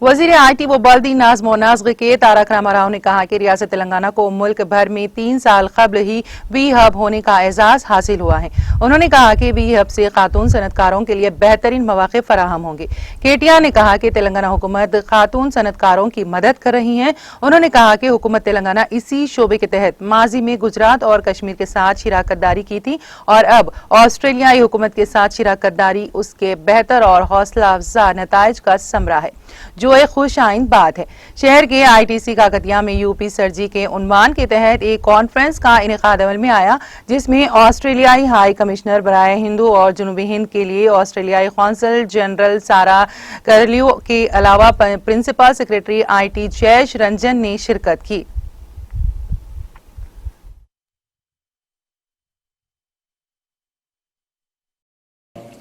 वज़ीर IT व बल्दी नाज़्म व नस्क़ के तारक रामाराव ने कहा कि रियासत तेलंगाना को मुल्क भर में 3 साल कबल ही वी हब होने का एजाज़ हासिल हुआ है। उन्होंने कहा कि वी हब से खातून सनतकारों के लिए बेहतरीन मौक़े फराहम होंगे। केटिया ने कहा कि तेलंगाना हुकूमत खातून सनतकारों की मदद कर रही है। उन्होंने कहा कि हुकूमत तेलंगाना इसी शोबे के तहत माजी में गुजरात और कश्मीर के साथ शिराकतदारी की थी और अब ऑस्ट्रेलियाई हुकूमत के साथ शिराकतदारी उसके बेहतर और हौसला अफजा नताइज का समरा है, जो एक खुश आइंद बात है। शहर के ITC काकतिया में यूपी सरजी के उन्वान के तहत एक कॉन्फ्रेंस का इनेकाद अमल में आया, जिसमें ऑस्ट्रेलियाई हाई कमिश्नर बराए हिंदू और जनूबी हिंद के लिए ऑस्ट्रेलियाई कौंसल जनरल सारा करलियो के अलावा principal secretary IT Jayesh Ranjan ने शिरकत की।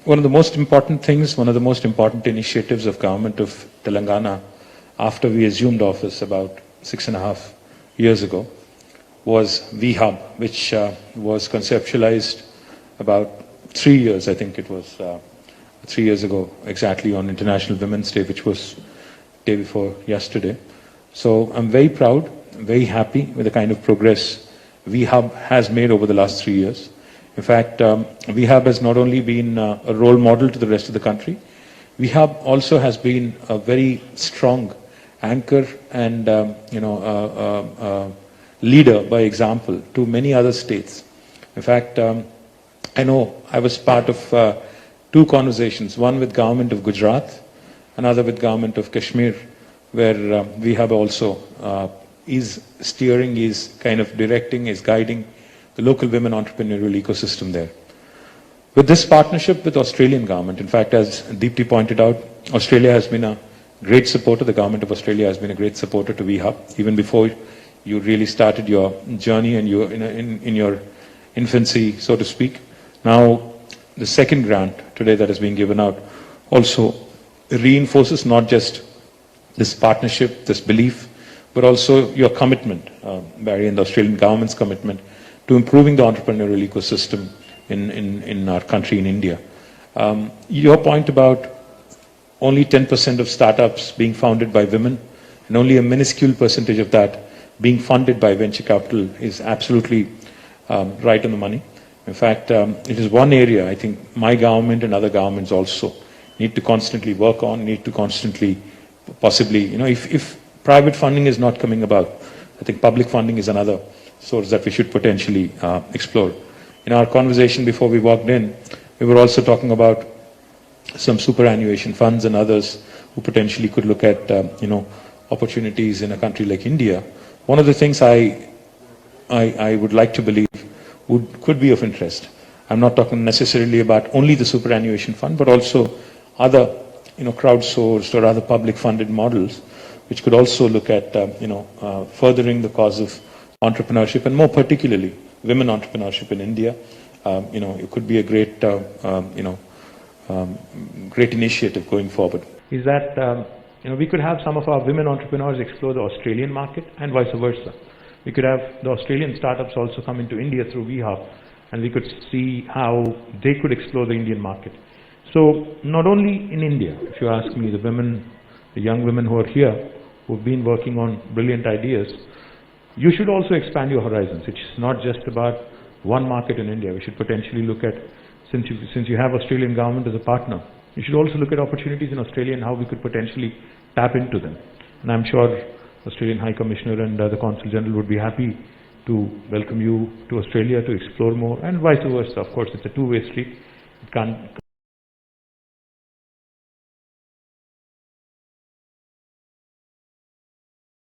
One of the most important things, one of the most important initiatives of government of Telangana after we assumed office about 6.5 years ago was VHub, which was conceptualized about 3 years, I think it was 3 years ago exactly, on International Women's Day, which was day before yesterday. So I'm very proud, very happy with the kind of progress VHub has made over the last 3 years. In fact, VHub has not only been a role model to the rest of the country, VHub also has been a very strong anchor and leader by example to many other states. In fact, I know I was part of 2 conversations, one with government of Gujarat, another with government of Kashmir, where VHub also is steering, is kind of directing, is guiding the local women entrepreneurial ecosystem there. With this partnership with Australian government, in fact, as Deepti pointed out, Australia has been a great supporter. The government of Australia has been a great supporter to VHub, even before you really started your journey and you in your infancy, so to speak. Now, the second grant today that is being given out also reinforces not just this partnership, this belief, but also your commitment, Barry, and the Australian government's commitment to improving the entrepreneurial ecosystem in our country, in India. Your point about only 10% of startups being founded by women and only a minuscule percentage of that being funded by venture capital is absolutely right on the money. In fact, it is one area I think my government and other governments also need to constantly work on, need to constantly possibly, if private funding is not coming about, I think public funding is another source that we should potentially explore. In our conversation before we walked in, we were also talking about some superannuation funds and others who potentially could look at, opportunities in a country like India. One of the things I would like to believe could be of interest. I'm not talking necessarily about only the superannuation fund, but also other, crowdsourced or other public funded models, which could also look at, furthering the cause of entrepreneurship, and more particularly women entrepreneurship in India. It could be a great, great initiative going forward. Is that we could have some of our women entrepreneurs explore the Australian market and vice versa. We could have the Australian startups also come into India through VHub, and we could see how they could explore the Indian market. So not only in India, if you ask me, the young women who are here, who've been working on brilliant ideas, you should also expand your horizons. It's not just about one market in India. We should potentially look at, since you have Australian government as a partner, you should also look at opportunities in Australia and how we could potentially tap into them. And I'm sure Australian High Commissioner and the Consul General would be happy to welcome you to Australia to explore more, and vice versa. Of course, it's a two-way street. It can't